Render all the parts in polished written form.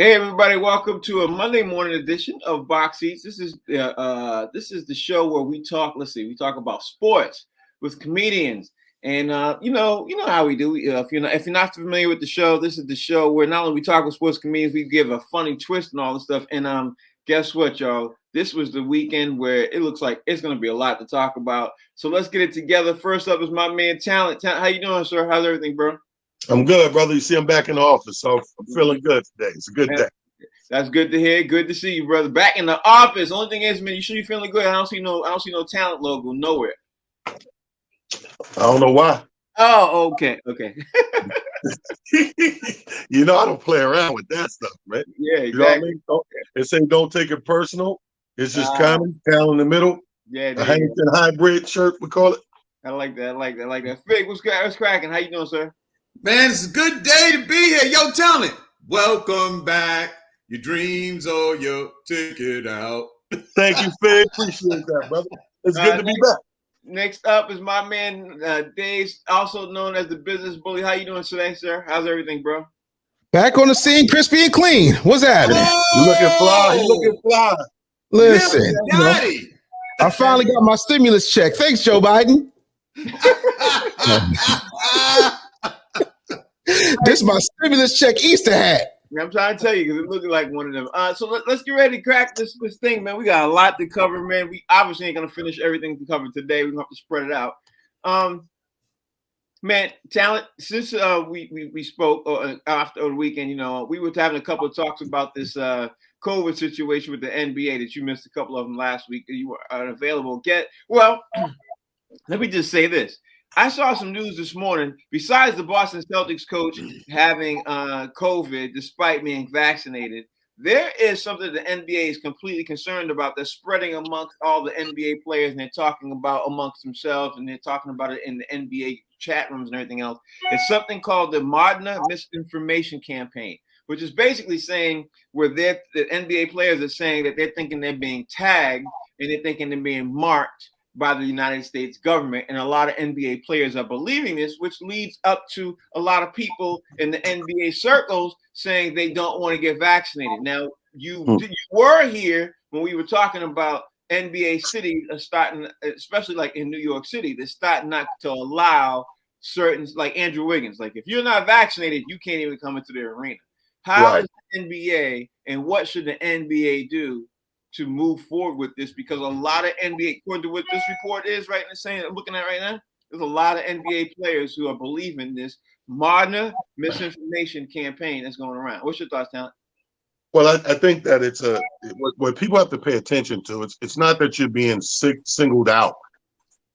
Hey everybody, welcome to a Monday morning edition of Box Seats. This is the show where we talk. We talk about sports with comedians, and you know how we do. If you're not familiar with the show, this is the show where not only we talk with sports comedians, we give a funny twist and all this stuff. And guess what, y'all? This was the weekend where it looks like it's going to be a lot to talk about. So let's get it together. First up is my man Talent. How you doing, sir? How's everything, bro? I'm good, brother. You see, I'm back in the office, so I'm feeling good today. It's a good day. That's good to hear. Good to see you, brother. Back in the office. Only thing is, man, you sure you feeling good? I don't see no Talent logo nowhere. I don't know why. Oh, okay. You know, I don't play around with that stuff, man. Yeah, exactly. You know what I mean? They say don't take it personal. It's just comedy, Cal in the middle. Yeah, a Huntington hybrid shirt, we call it. I like that. Fig, what's cracking? How you doing, sir? Man, it's a good day to be here. Yo, Talent, welcome back. Your dreams or your ticket out. Thank you, Fig. Appreciate that, brother. It's good to be back. Next up is my man, Dave, also known as the Business Bully. How you doing today, sir? How's everything, bro? Back on the scene, crispy and clean. What's happening? You looking fly. Listen, I finally got my stimulus check. Thanks, Joe Biden. This is my stimulus check Easter hat. I'm trying to tell you because it looks like one of them. So let's get ready to crack this thing, man. We got a lot to cover, man. We obviously ain't gonna finish everything to cover today. We're gonna have to spread it out. Man, Talent. Since we spoke after the weekend, we were having a couple of talks about this COVID situation with the NBA that you missed a couple of them last week. You were unavailable. Let me just say this. I saw some news this morning. Besides the Boston Celtics coach having COVID despite being vaccinated, there is something the NBA is completely concerned about that's spreading amongst all the NBA players, and they're talking about amongst themselves, and they're talking about it in the NBA chat rooms and everything else. It's something called the Moderna Misinformation Campaign, which is basically saying the NBA players are saying that they're thinking they're being tagged and they're thinking they're being marked by the United States government, and a lot of NBA players are believing this, which leads up to a lot of people in the NBA circles saying they don't want to get vaccinated. Now, you were here when we were talking about NBA cities are starting, especially like in New York City, they're starting not to allow certain, like Andrew Wiggins, like if you're not vaccinated, you can't even come into the arena. How is the NBA, and what should the NBA do to move forward with this? Because a lot of NBA, according to what this report is right now, saying I'm looking at right now, there's a lot of NBA players who are believing this Moderna misinformation campaign that's going around. What's your thoughts, Talent? Well, I think that it's what people have to pay attention to. It's not that you're being singled out.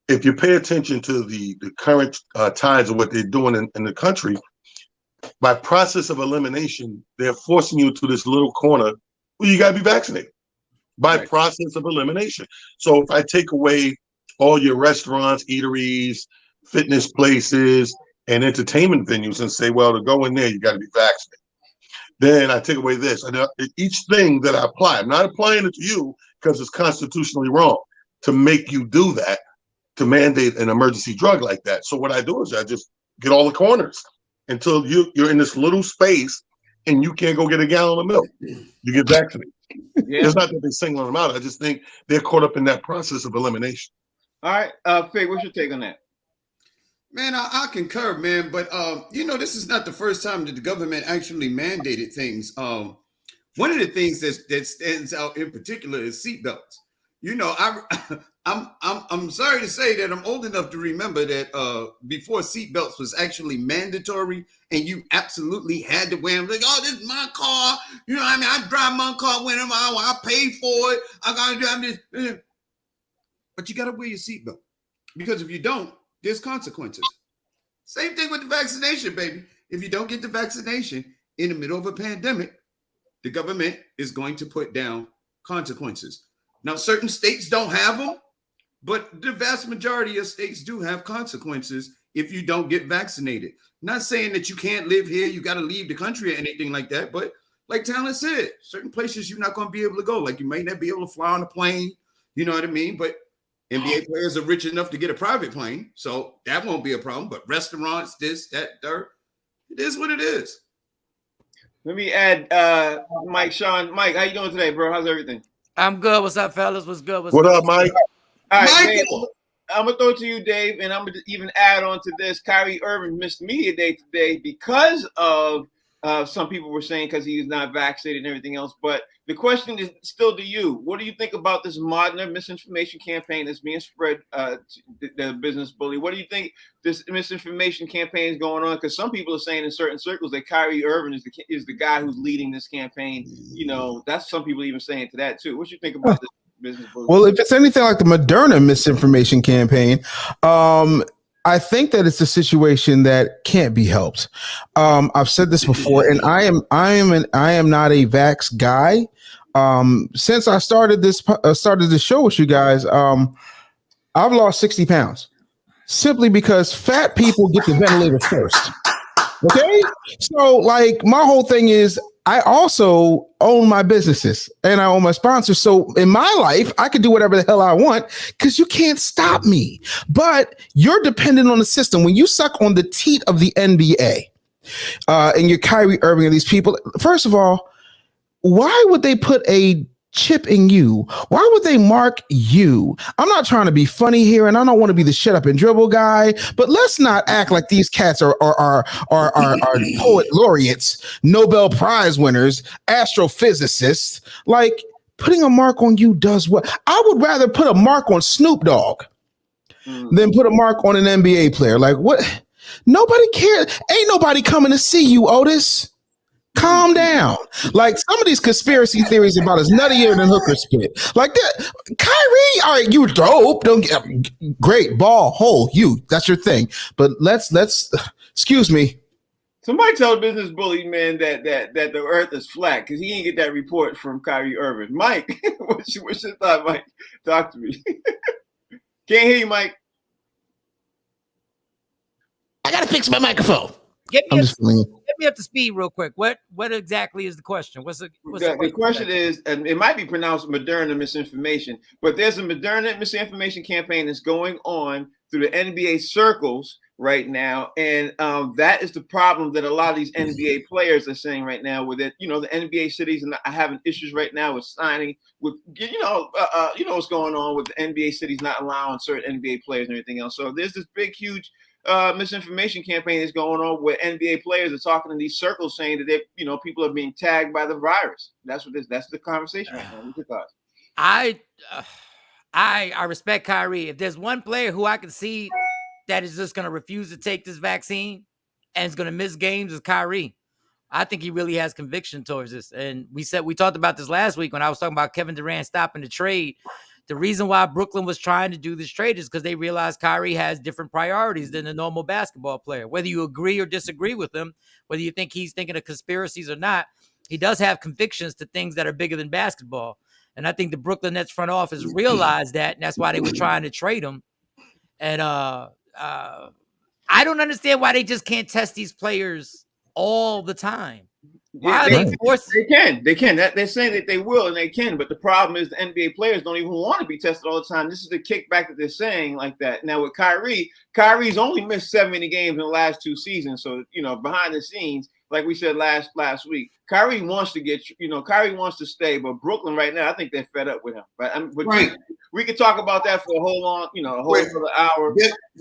If you pay attention to the current times of what they're doing in the country, by process of elimination, they're forcing you to this little corner where you got to be vaccinated. By process of elimination. So if I take away all your restaurants, eateries, fitness places, and entertainment venues and say, well, to go in there, you got to be vaccinated. Then I take away this. And each thing that I apply, I'm not applying it to you because it's constitutionally wrong to make you do that, to mandate an emergency drug like that. So what I do is I just get all the corners until you're in this little space and you can't go get a gallon of milk. You get vaccinated. Yeah. It's not that they're singling them out. I just think they're caught up in that process of elimination. All right, Fig, what's your take on that? Man, I concur, man. But this is not the first time that the government actually mandated things. One of the things that stands out in particular is seatbelts. I'm sorry to say that I'm old enough to remember that before seatbelts was actually mandatory and you absolutely had to wear them. Like, oh, this is my car. You know what I mean? I drive my car when I pay for it. I got to drive this. But you got to wear your seatbelt because if you don't, there's consequences. Same thing with the vaccination, baby. If you don't get the vaccination in the middle of a pandemic, the government is going to put down consequences. Now, certain states don't have them, but the vast majority of states do have consequences if you don't get vaccinated. Not saying that you can't live here, you got to leave the country or anything like that, but like Talent said, certain places you're not going to be able to go. Like you may not be able to fly on a plane, you know what I mean? But NBA players are rich enough to get a private plane, so that won't be a problem. But restaurants, this, that, dirt, it is what it is. Let me add Mike, Sean. Mike, how you doing today, bro? How's everything? I'm good. What's up, fellas? What's good? What up, Mike? All right, Dave, Michael. I'm gonna throw it to you, Dave, and I'm gonna even add on to this. Kyrie Irving missed media day today because of some people were saying because he is not vaccinated and everything else. But the question is still to you: what do you think about this modern misinformation campaign that's being spread? The business bully. What do you think this misinformation campaign is going on? Because some people are saying in certain circles that Kyrie Irving is the guy who's leading this campaign. You know, that's some people even saying to that too. What you think about this? Well, if it's anything like the Moderna misinformation campaign, I think that it's a situation that can't be helped. I've said this before, and I am not a vax guy. Since I started this show with you guys, I've lost 60 pounds simply because fat people get the ventilator first. Okay, so like my whole thing is, I also own my businesses and I own my sponsors. So in my life, I can do whatever the hell I want because you can't stop me. But you're dependent on the system. When you suck on the teat of the NBA and you're Kyrie Irving and these people, first of all, why would they put a chip in you? Why would they mark you? I'm not trying to be funny here, and I don't want to be the shut up and dribble guy, but let's not act like these cats are poet laureates, Nobel Prize winners, astrophysicists. Like, putting a mark on you does what? I would rather put a mark on Snoop Dogg than put a mark on an NBA player. Like, what? Nobody cares. Ain't nobody coming to see you, Otis. Calm down. Like, some of these conspiracy theories about us nuttier than hooker spit. Like that. Kyrie, all right, you dope. Don't get great ball hole. That's your thing. But let's excuse me. Somebody tell the business bully, man, that the earth is flat because he didn't get that report from Kyrie Irving. Mike, what's your thought, Mike? Talk to me. Can't hear you, Mike. I gotta fix my microphone. Get me up to speed real quick. What exactly is the question? The question is, and it might be pronounced Moderna misinformation, but there's a Moderna misinformation campaign that's going on through the NBA circles right now, and that is the problem that a lot of these NBA players are saying right now. With it, the NBA cities are having issues right now with signing. With what's going on with the NBA cities not allowing certain NBA players and everything else. So there's this big, huge misinformation campaign is going on where NBA players are talking in these circles saying that people are being tagged by the virus. That's the conversation right now. What's your thoughts? I respect Kyrie. If there's one player who I can see that is just going to refuse to take this vaccine and is going to miss games, is Kyrie. I think he really has conviction towards this. And we talked about this last week when I was talking about Kevin Durant stopping the trade. The reason why Brooklyn was trying to do this trade is because they realized Kyrie has different priorities than a normal basketball player. Whether you agree or disagree with him, whether you think he's thinking of conspiracies or not, he does have convictions to things that are bigger than basketball. And I think the Brooklyn Nets front office realized that, and that's why they were trying to trade him. And I don't understand why they just can't test these players all the time. Why are they forced? They can. They're saying that they will and they can, but the problem is the NBA players don't even want to be tested all the time. This is the kickback that they're saying like that. Now with Kyrie's only missed 70 games in the last 2 seasons. So, behind the scenes, like we said last week, Kyrie wants to stay, but Brooklyn right now, I think they're fed up with him. Right? We could talk about that for a whole other hour.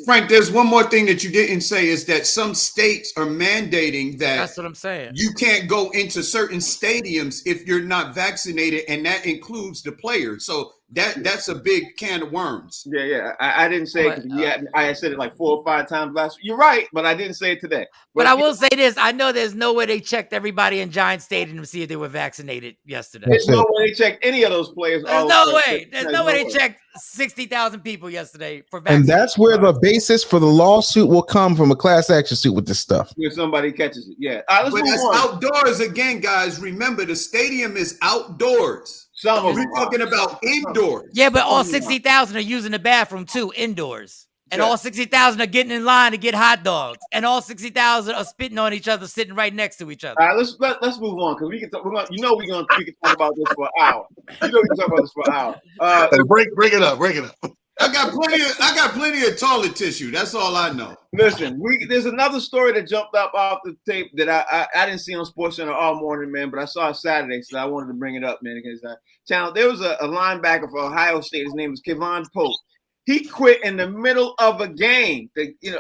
Frank, there's one more thing that you didn't say is that some states are mandating that. That's what I'm saying. You can't go into certain stadiums if you're not vaccinated, and that includes the players. So that's a big can of worms. Yeah. I didn't say it. I said it like 4 or 5 times last week. You're right, but I didn't say it today. But I will say this. I know there's no way they checked everybody in Giant Stadium to see if they were vaccinated yesterday. There's no way they checked any of those players. There's no way. There's no way they checked 60,000 people yesterday for vaccinated. And that's where the basis for the lawsuit will come from, a class action suit with this stuff. If somebody catches it. Yeah. But that's outdoors again, guys. Remember, the stadium is outdoors. We're talking about indoors. Yeah, but all 60,000 are using the bathroom too, indoors. And all 60,000 are getting in line to get hot dogs. And all 60,000 are spitting on each other, sitting right next to each other. All right, let's move on because we can talk. We can talk about this for an hour. We can talk about this for an hour. Break it up. I got plenty of toilet tissue. That's all I know. Listen, there's another story that jumped up off the tape that I didn't see on SportsCenter all morning, man, but I saw it Saturday, so I wanted to bring it up, man. Because there was a linebacker for Ohio State. His name was Kevon Pope. He quit in the middle of a game.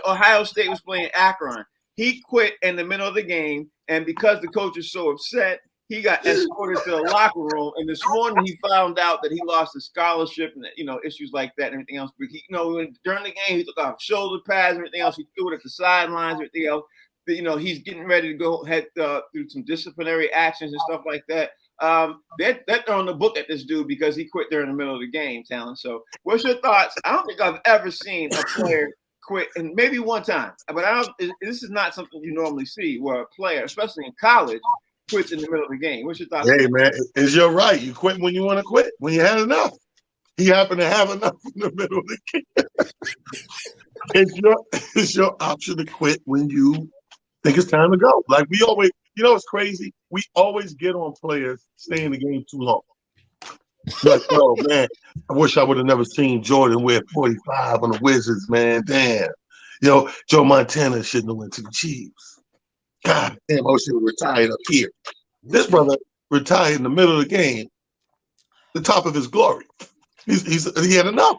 Ohio State was playing Akron. He quit in the middle of the game, and because the coach was so upset, he got escorted to the locker room. And this morning he found out that he lost his scholarship and issues like that and everything else. But during the game he took off shoulder pads and everything else. He threw it at the sidelines, everything else. But, he's getting ready to go head through some disciplinary actions and stuff like that. They're throwing the book at this dude because he quit during the middle of the game, Talon. So what's your thoughts? I don't think I've ever seen a player quit, and maybe one time, but this is not something you normally see where a player, especially in college, quits in the middle of the game. What's your thoughts? Hey, man, it's your right. You quit when you want to quit, when you had enough. He happened to have enough in the middle of the game. It's your option to quit when you think it's time to go. Like we always, it's crazy. We always get on players stay in the game too long. Like, oh man, I wish I would have never seen Jordan wear 45 on the Wizards, man. Damn. Joe Montana shouldn't have went to the Chiefs. God damn, I should have retired up here. This brother retired in the middle of the game, the top of his glory. He had enough.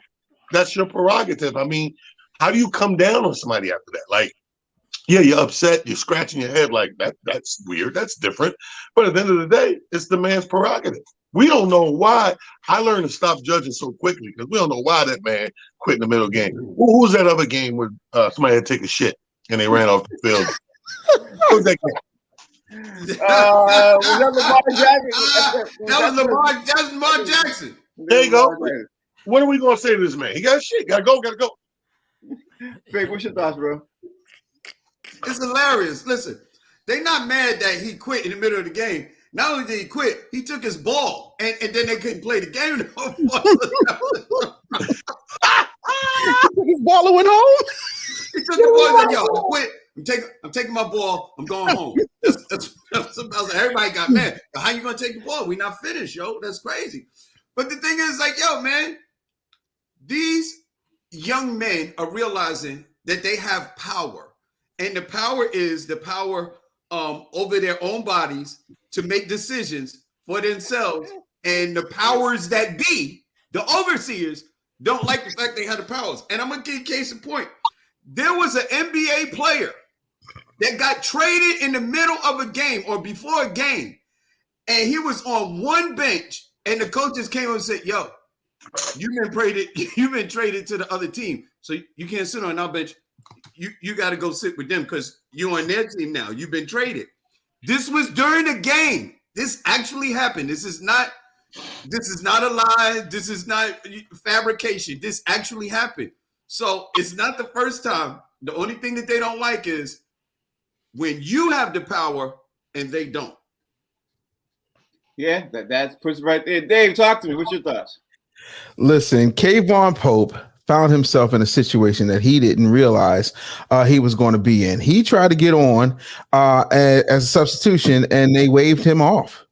That's your prerogative. I mean, how do you come down on somebody after that? Like, yeah, you're upset, you're scratching your head like that's weird, that's different. But at the end of the day, it's the man's prerogative. We don't know why. I learned to stop judging so quickly because we don't know why that man quit in the middle of the game. Who was that other game where somebody had to take a shit and they ran off the field? What was that game? Was that Lamar Jackson? That was Lamar Jackson. There you go. What are we gonna say to this man? He got shit. Gotta go. Fake, what's your thoughts, bro? It's hilarious. Listen, they not mad that he quit in the middle of the game. Not only did he quit, he took his ball, and then they couldn't play the game no more. His ball and went home. He took the ball and said, "Yo, I quit. I'm taking my ball. I'm going home." That's everybody got mad. How you gonna take the ball? We not finished, yo. That's crazy. But the thing is, like, yo, man, these young men are realizing that they have power, and the power is the power over their own bodies to make decisions for themselves. And the powers that be, the overseers, don't like the fact they have the powers. And I'm gonna give you a case in point. There was an NBA player that got traded in the middle of a game or before a game, and he was on one bench, and the coaches came and said, "Yo, you've been traded to the other team, so you can't sit on our bench. You got to go sit with them because you're on their team now. You've been traded." This was during the game. This actually happened. This is not a lie. This is not fabrication. This actually happened. So it's not the first time. The only thing that they don't like is when you have the power and they don't. Yeah, that's puts right there. Dave, talk to me. What's your thoughts? Listen, Kevon Pope found himself in a situation that he didn't realize he was going to be in. He tried to get on as a substitution, and they waved him off.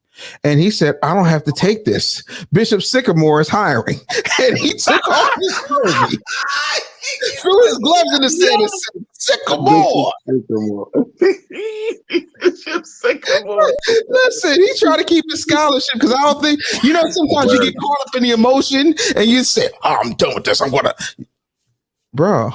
And he said, "I don't have to take this. Bishop Sycamore is hiring." And he took off his jersey, threw his gloves in the sand and said, "Sycamore." Bishop Sycamore. Listen, he tried to keep his scholarship because I don't think, sometimes you get caught up in the emotion and you say, "Oh, I'm done with this. I'm going to." Bro,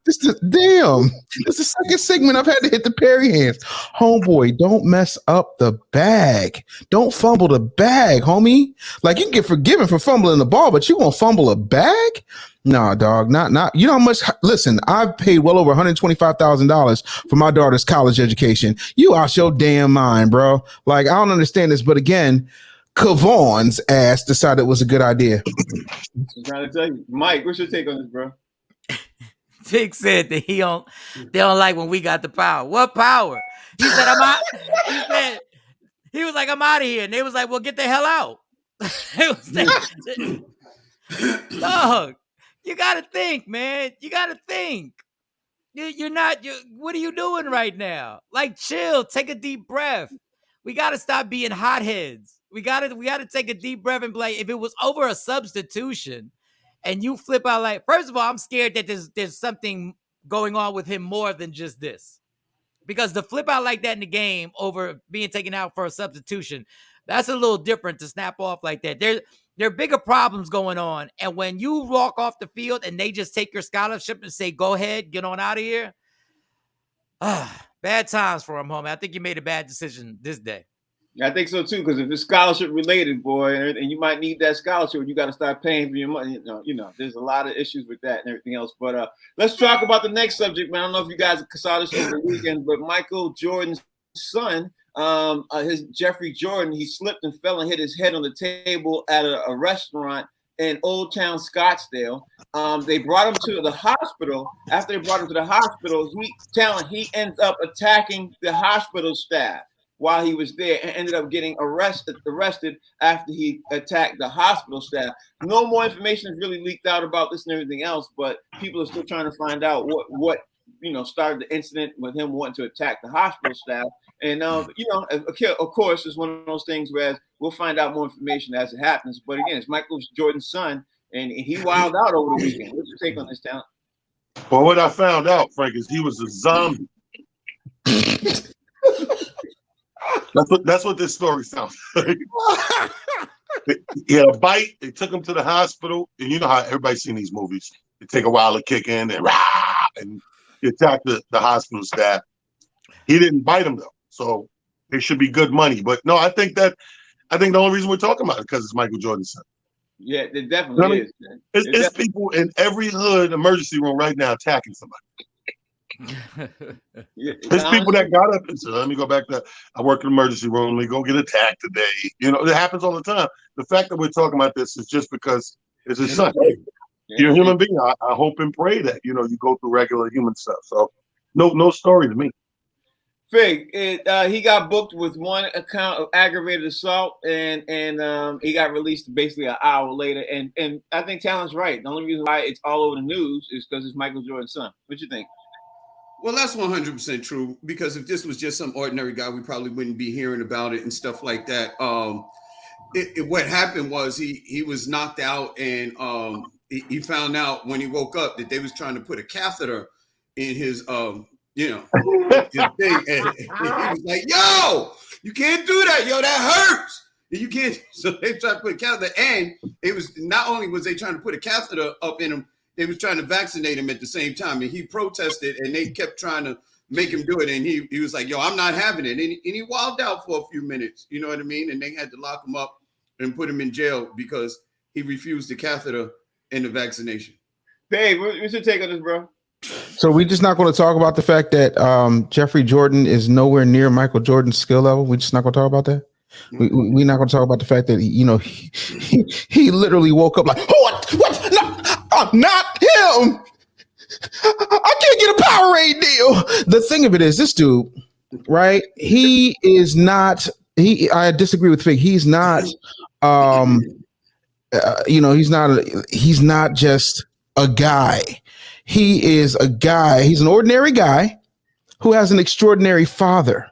this is the second segment I've had to hit the Perry hands. Homeboy, don't mess up the bag. Don't fumble the bag, homie. Like, you can get forgiven for fumbling the ball, but you gonna fumble a bag? Nah, dog, not. You know how much? Listen, I've paid well over $125,000 for my daughter's college education. You out your damn mind, bro. Like, I don't understand this, but again, Kevon's ass decided it was a good idea. I'm trying to tell you, Mike. What's your take on this, bro? Vic said that they don't like when we got the power. What power? He said, "I'm out." He was like, "I'm out of here," and they was like, "Well, get the hell out." Dog, you gotta think, man. You gotta think. You're not. What are you doing right now? Like, chill. Take a deep breath. We gotta stop being hotheads. We gotta take a deep breath and play. If it was over a substitution, and you flip out like, first of all, I'm scared that there's something going on with him more than just this. Because to flip out like that in the game over being taken out for a substitution, that's a little different to snap off like that. There are bigger problems going on. And when you walk off the field and they just take your scholarship and say, go ahead, get on out of here. Bad times for him, homie. I think you made a bad decision this day. I think so too, because if it's scholarship related, boy, and you might need that scholarship, you got to start paying for your money. You know, there's a lot of issues with that and everything else. But let's talk about the next subject, man. I don't know if you guys saw this over the weekend, but Michael Jordan's son, his Jeffrey Jordan, he slipped and fell and hit his head on the table at a restaurant in Old Town Scottsdale. They brought him to the hospital. After they brought him to the hospital, he ends up attacking the hospital staff while he was there and ended up getting arrested after he attacked the hospital staff. No more information is really leaked out about this and everything else, but people are still trying to find out what started the incident with him wanting to attack the hospital staff. And of course, it's one of those things where we'll find out more information as it happens. But again, it's Michael Jordan's son, and he wilded out over the weekend. What's your take on this, Talent? Well, what I found out, Frank, is he was a zombie. That's what this story sounds like. He had a bite. They took him to the hospital, and you know how everybody's seen these movies. It take a while to kick in, and he attacked the hospital staff. He didn't bite him though, so it should be good money. But no, I think the only reason we're talking about it because it's Michael Jordan's son. Yeah, it definitely is. It's people in every hood emergency room right now attacking somebody. There's people that got up and said, let me go back to, I work in the emergency room, let me go get attacked today. You know, it happens all the time. The fact that we're talking about this is just because it's his son. You're a human being. I hope and pray that, you go through regular human stuff. So no story to me. Fig, he got booked with one account of aggravated assault, and he got released basically an hour later. And I think Talon's right. The only reason why it's all over the news is because it's Michael Jordan's son. What you think? Well, that's 100% true, because if this was just some ordinary guy, we probably wouldn't be hearing about it and stuff like that. What happened was he was knocked out, and he found out when he woke up that they was trying to put a catheter in his his thing, and he was like, "Yo, you can't do that, yo, that hurts. You can't." So they tried to put a catheter, and it was not only was they trying to put a catheter up in him, they was trying to vaccinate him at the same time, and he protested, and they kept trying to make him do it, and he was like, "Yo, I'm not having it," and he wilded out for a few minutes, you know what I mean? And they had to lock him up and put him in jail because he refused the catheter and the vaccination. Dave, what's your take on this, bro? So we're just not going to talk about the fact that Jeffrey Jordan is nowhere near Michael Jordan's skill level. We're just not going to talk about that. We're not going to talk about the fact that he literally woke up like, what? No, not him. I can't get a Powerade deal. The thing of it is, this dude, right? He is not. I disagree with Fig. He's not. He's not just a guy. He is a guy. He's an ordinary guy who has an extraordinary father.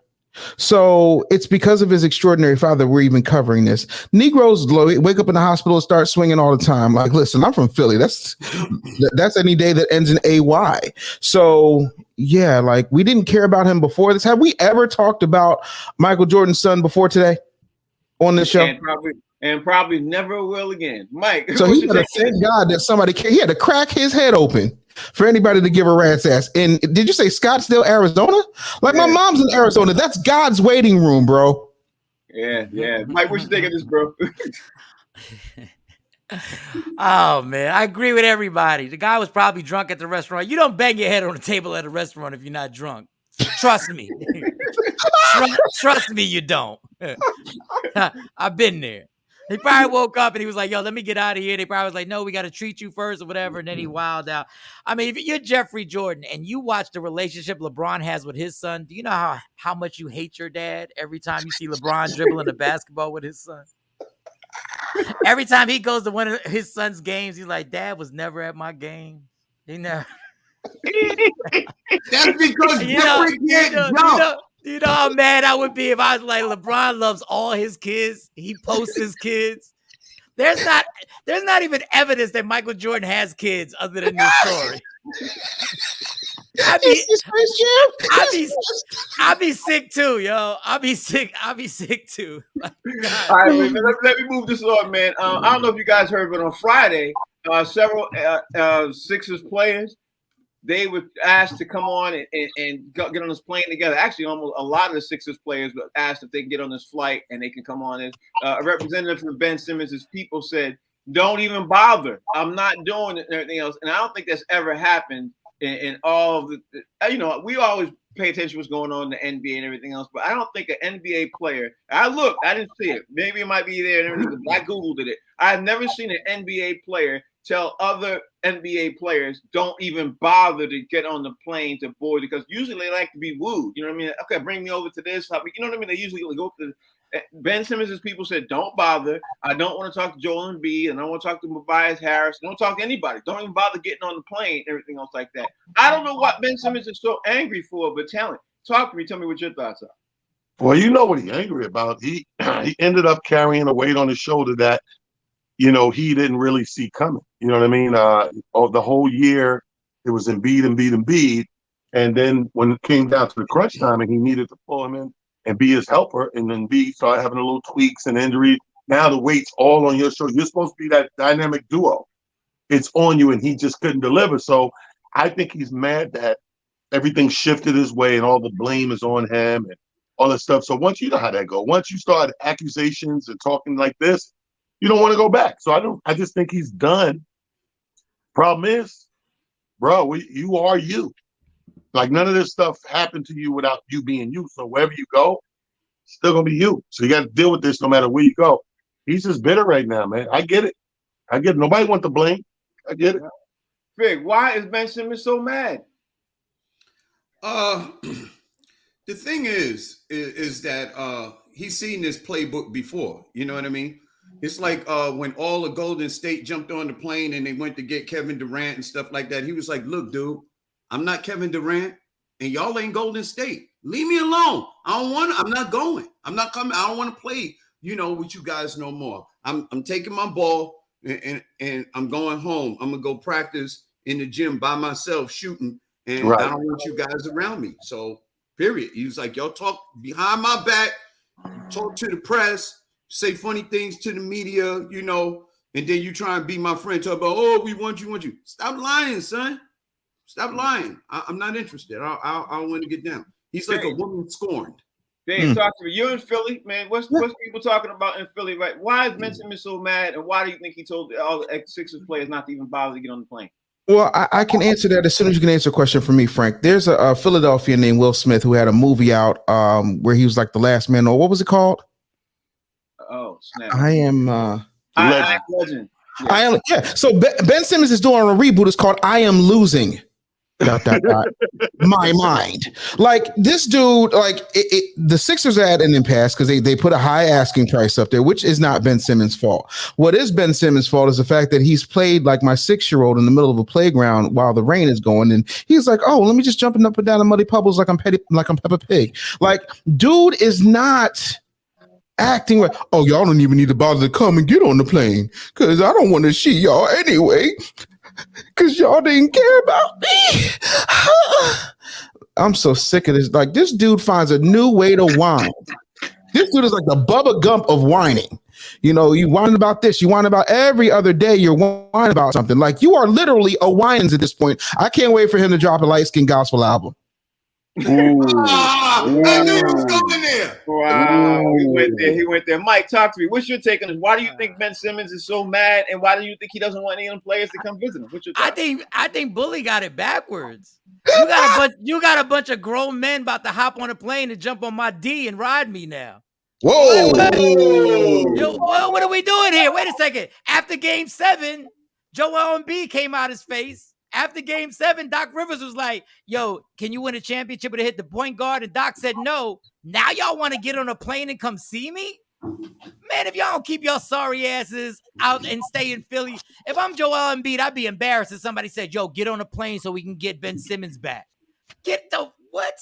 So it's because of his extraordinary father we're even covering this. Negroes wake up in the hospital and start swinging all the time. Like, listen, I'm from Philly. That's any day that ends in AY. So yeah, like, we didn't care about him before this. Have we ever talked about Michael Jordan's son before today on this show? And probably never will again. Mike. So he had to thank God that he had to crack his head open for anybody to give a rat's ass. And did you say Scottsdale, Arizona? Like, my mom's in Arizona. That's God's waiting room, bro. Yeah. Mike, what you think of this, bro? Oh, man, I agree with everybody. The guy was probably drunk at the restaurant. You don't bang your head on the table at a restaurant if you're not drunk. Trust me. Trust me, you don't. I've been there. He probably woke up and he was like, yo, let me get out of here. They probably was like, no, we got to treat you first or whatever. And then he wilded out. I mean, if you're Jeffrey Jordan and you watch the relationship LeBron has with his son, do you know how much you hate your dad every time you see LeBron dribbling the basketball with his son? Every time he goes to one of his son's games, he's like, Dad was never at my game. He never. That's because Jeffrey can't jump. You know how mad I would be if I was like, LeBron loves all his kids. He posts his kids. There's not even evidence that Michael Jordan has kids other than this story. I'd be sick too, yo. I'll be sick too. All right, man, let me move this on, man. I don't know if you guys heard, but on Friday, several Sixers players, they were asked to come on and get on this plane together. Actually, almost a lot of the Sixers players were asked if they can get on this flight and they can come on. And a representative from Ben Simmons' people said, "Don't even bother. I'm not doing it," and everything else. And I don't think that's ever happened in all of the. We always pay attention to what's going on in the NBA and everything else, but I don't think an NBA player. I didn't see it. Maybe it might be there and everything, but I googled it. I've never seen an NBA player tell other NBA players don't even bother to get on the plane to board, because usually they like to be wooed. You know what I mean? Okay, bring me over to this. You know what I mean? They usually go to Ben Simmons' people said, "Don't bother. I don't want to talk to Joel Embiid, and I don't want to talk to Tobias Harris. Don't talk to anybody. Don't even bother getting on the plane," everything else like that. I don't know what Ben Simmons is so angry for, but talent. Talk to me. Tell me what your thoughts are. Well, you know what he's angry about. He ended up carrying a weight on his shoulder that, he didn't really see coming. You know what I mean? The whole year, it was Embiid. And then when it came down to the crunch time and he needed to pull him in and be his helper, and then Embiid started having a little tweaks and injuries. Now the weight's all on your shoulder. You're supposed to be that dynamic duo. It's on you, and he just couldn't deliver. So I think he's mad that everything shifted his way and all the blame is on him and all that stuff. So once you know how that goes, once you start accusations and talking like this, you don't want to go back. So I just think he's done. Problem is, bro, you are you. Like, none of this stuff happened to you without you being you. So wherever you go, it's still gonna be you. So you got to deal with this no matter where you go. He's just bitter right now, man. I get it. Nobody wants the blame. I get it. Fig, why is Ben Simmons so mad? The thing is that he's seen this playbook before. You know what I mean? It's like when all of Golden State jumped on the plane and they went to get Kevin Durant and stuff like that. He was like, "Look, dude, I'm not Kevin Durant, and y'all ain't Golden State. Leave me alone. I'm not going. I'm not coming. I don't want to play, with you guys no more. I'm taking my ball and I'm going home. I'm gonna go practice in the gym by myself shooting, and Right. I don't want you guys around me." So, period. He was like, "Y'all talk behind my back, talk to the press, say funny things to the media, and then you try and be my friend, talk about, oh, we want you. Stop lying, son. Stop lying. I'm not interested. I want to get down." He's like a woman scorned. Dave, talk to me. You're in Philly, man. What's people talking about in Philly, right? Why is Ben Simmons so mad, and why do you think he told all the Sixers players not to even bother to get on the plane? Well, I can answer that as soon as you can answer a question for me, Frank. There's a Philadelphia named Will Smith who had a movie out where he was like the last man. Or what was it called? Oh, snap. I am Legend. Yeah. I am. Yeah. So Ben Simmons is doing a reboot. It's called I Am Losing. My mind. Like, this dude, like the Sixers are at an impasse because they put a high asking price up there, which is not Ben Simmons' fault. What is Ben Simmons' fault is the fact that he's played like my 6-year-old in the middle of a playground while the rain is going, and he's like, "Oh, let me just jump up and down the muddy puddles like I'm Peppa Pig." Like, dude is not acting like, "Oh, y'all don't even need to bother to come and get on the plane because I don't want to see y'all anyway because y'all didn't care about me." I'm so sick of this. Like, this dude finds a new way to whine. This dude is like the Bubba Gump of whining. You whine about this, you whine about every other day, you're whining about something. Like, you are literally a whinings at this point. I can't wait for him to drop a light skin gospel album. I knew you was going there. Wow, he went there. Mike, talk to me. What's your take on this? Why do you think Ben Simmons is so mad, and why do you think he doesn't want any of the players to come visit him? What's your thought? I think Bully got it backwards. You got a bunch of grown men about to hop on a plane and jump on my D and ride me now. Whoa! Yo, what are we doing here? Wait a second. After Game 7, Joel Embiid came out his face. After Game 7, Doc Rivers was like, "Yo, can you win a championship and hit the point guard?" And Doc said no. Now y'all want to get on a plane and come see me? Man, if y'all don't keep your sorry asses out and stay in Philly. If I'm Joel Embiid, I'd be embarrassed if somebody said, "Yo, get on a plane so we can get Ben Simmons back." Get the what?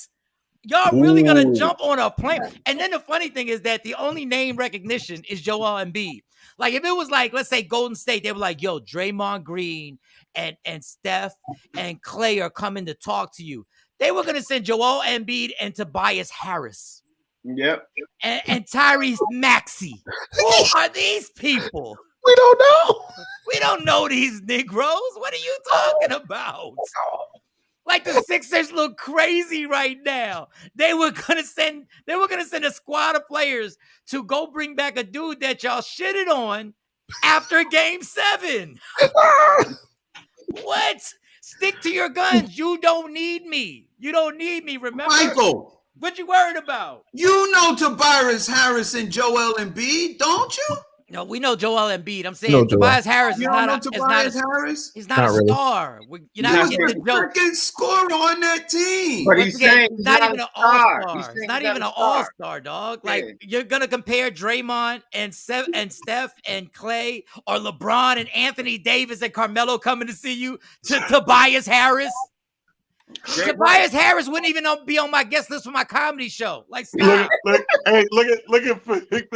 Y'all really gonna Ooh. jump on a plane? And then the funny thing is that the only name recognition is Joel Embiid. Like if it was like, let's say Golden State, they were like, yo, Draymond Green and Steph and Clay are coming to talk to you. They were gonna send Joel Embiid and Tobias Harris. Yep. And Tyrese Maxey. Who are these people? We don't know. We don't know these Negroes. What are you talking about? Like the Sixers look crazy right now. They were gonna send a squad of players to go bring back a dude that y'all shitted on after Game 7. What? Stick to your guns. You don't need me. You don't need me. Remember, Michael, what you worried about? you know Tobias Harris and Joel Embiid, don't you? No, we know Joel Embiid. I'm saying No, Joel. Tobias Harris is You don't know not Tobias Harris? he's not Not a really. star. You're He not was getting the the joke. freaking scorer on that team. But Once he's again, saying he's not even a an star. all-star. He's He's saying not he's even not an a star. all-star, dog. Like Yeah. you're gonna compare Draymond and Steph and Clay or LeBron and Anthony Davis and Carmelo coming to see you to Tobias Harris. Tobias Harris wouldn't even be on my guest list for my comedy show. Like stop. Look at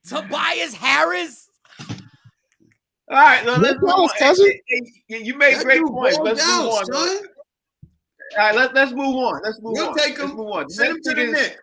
Tobias Harris. All right, let's move on. Cousin. You made That great dude points. balled Let's move out, on. son. All right, let's move on. Let's move We'll on. take Let's him. move on. Send him to the net.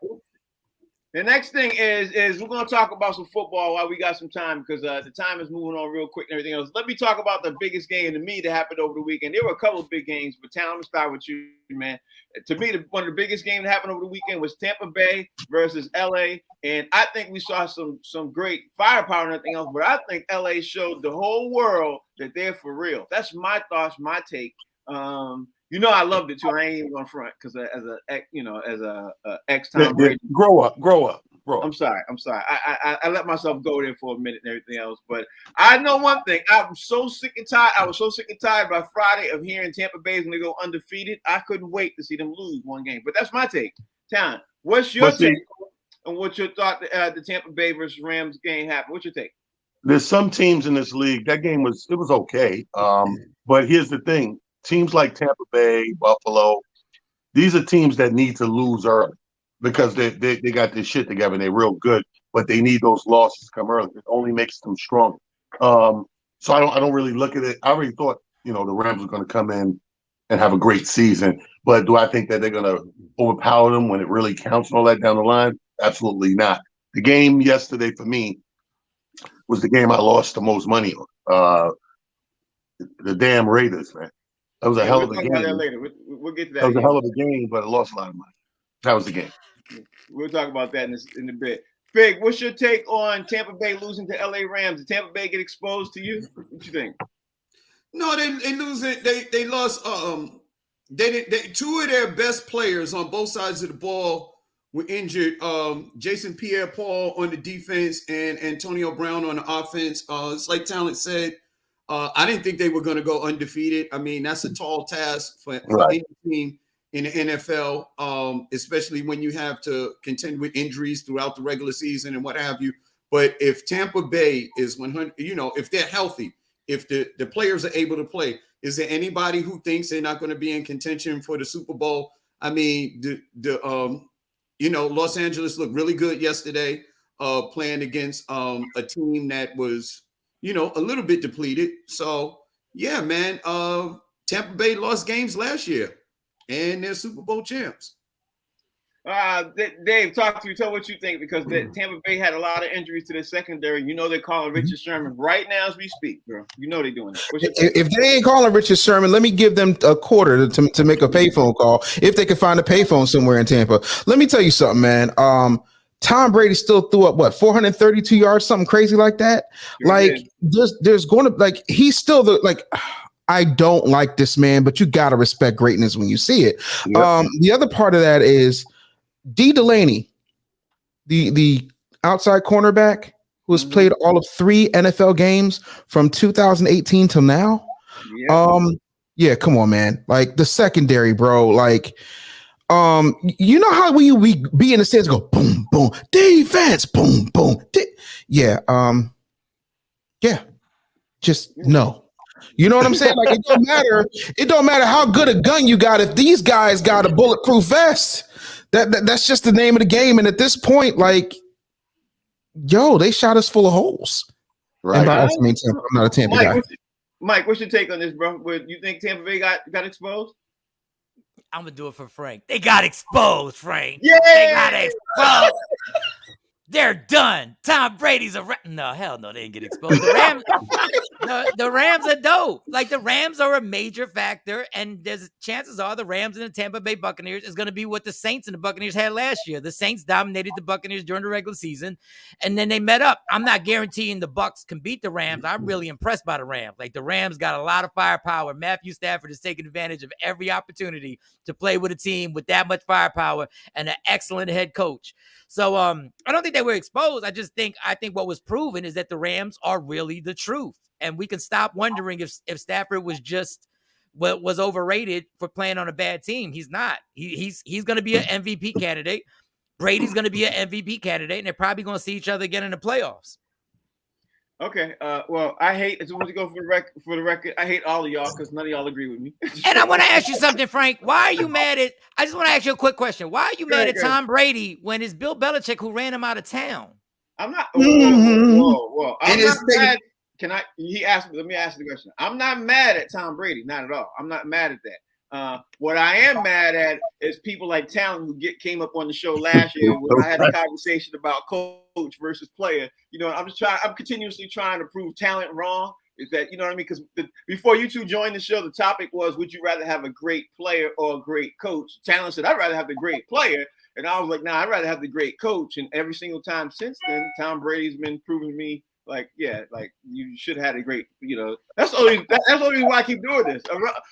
The next thing is we're going to talk about some football while we got some time because the time is moving on real quick and everything else. Let me talk about the biggest game to me that happened over the weekend. There were a couple of big games, but Tom, I'm going to start with you, man. To me, one of the biggest games that happened over the weekend was Tampa Bay versus LA. And I think we saw some great firepower and everything else, but I think LA showed the whole world that they're for real. That's my thoughts, my take. You know, I loved it too. I ain't even gonna front because as a ex Tom Brady. grow up. I'm sorry. I let myself go there for a minute and everything else. But I know one thing. I was so sick and tired by Friday of hearing Tampa Bay is going to go undefeated. I couldn't wait to see them lose one game. But that's my take. Town, what's your take? And what's your thought the Tampa Bay versus Rams game happened? What's your take? There's some teams in this league, that game was okay. But here's the thing. Teams like Tampa Bay, Buffalo, these are teams that need to lose early because they got this shit together and they're real good, but they need those losses to come early. It only makes them stronger. So I don't really look at it. I already thought, the Rams were going to come in and have a great season, but do I think that they're going to overpower them when it really counts and all that down the line? Absolutely not. The game yesterday for me was the game I lost the most money on. The damn Raiders, man. That was a hell of a game. We'll talk about that later. We'll get to that. That was a hell of a game, but I lost a lot of money. That was the game. We'll talk about that in a bit. Fig, what's your take on Tampa Bay losing to LA Rams? Did Tampa Bay get exposed to you? What you think? No, they lose it. They lost. They two of their best players on both sides of the ball were injured. Jason Pierre-Paul on the defense and Antonio Brown on the offense. It's like Talent said. I didn't think they were going to go undefeated. I mean, that's a tall task for any team in the NFL, especially when you have to contend with injuries throughout the regular season and what have you. But if Tampa Bay is 100, if they're healthy, if the players are able to play, is there anybody who thinks they're not going to be in contention for the Super Bowl? I mean, Los Angeles looked really good yesterday, playing against a team that was, a little bit depleted. So, yeah, man, Tampa Bay lost games last year, and they're Super Bowl champs. Dave, talk to you. Tell what you think because Tampa Bay had a lot of injuries to their secondary. They're calling Richard Sherman right now as we speak, bro. They're doing it. If they ain't calling Richard Sherman, let me give them a quarter to make a payphone call if they can find a payphone somewhere in Tampa. Let me tell you something, man. Tom Brady still threw up 432 yards, something crazy like that. There's going to he's still I don't like this man, but you got to respect greatness when you see it. Yep. The other part of that is D. Delaney, the outside cornerback who has played all of 3 NFL games from 2018 till now. Yeah. Come on, man. The secondary, bro. How when you be in the stands go boom, boom, defense, boom, boom. Yeah. Just no. You know what I'm saying? Like it don't matter. It don't matter how good a gun you got. If these guys got a bulletproof vest, that's just the name of the game. And at this point, like, yo, they shot us full of holes. Right. And by us, I mean Tampa. I'm not a Tampa guy. Mike, what's your take on this, bro? You think Tampa Bay got exposed? I'm gonna do it for Frank. They got exposed, Frank. Yeah, they got exposed. They're done. Tom Brady's no, hell no, they didn't get exposed. The Rams are dope. Like the Rams are a major factor, and there's chances are the Rams and the Tampa Bay Buccaneers is going to be what the Saints and the Buccaneers had last year. The Saints dominated the Buccaneers during the regular season, and then they met up. I'm not guaranteeing the Bucs can beat the Rams. I'm really impressed by the Rams. Like the Rams got a lot of firepower. Matthew Stafford is taking advantage of every opportunity to play with a team with that much firepower and an excellent head coach. So I don't think they were exposed. I think what was proven is that the Rams are really the truth. And we can stop wondering if Stafford was just was overrated for playing on a bad team. He's not. He's going to be an MVP candidate. Brady's going to be an MVP candidate, and they're probably going to see each other again in the playoffs. Okay. Well, I hate. I just want to go for the record. I hate all of y'all because none of y'all agree with me. And I want to ask you something, Frank. Why are you mad at? I just want to ask you a quick question. Why are you mad at Tom Brady when it's Bill Belichick who ran him out of town? I'm not. Whoa. I'm not mad. Let me ask the question. I'm not mad at Tom Brady, not at all. I'm not mad at that. What I am mad at is people like Talon who came up on the show last year when I had a conversation about coach versus player. You know, I'm continuously trying to prove talent wrong. Is that, you know what I mean? Because before you two joined the show, the topic was, would you rather have a great player or a great coach? Talon said, I'd rather have the great player. And I was like, nah, I'd rather have the great coach. And every single time since then, Tom Brady's been proving to me, like, yeah, like you should have had a great, you know, that's the only reason why I keep doing this.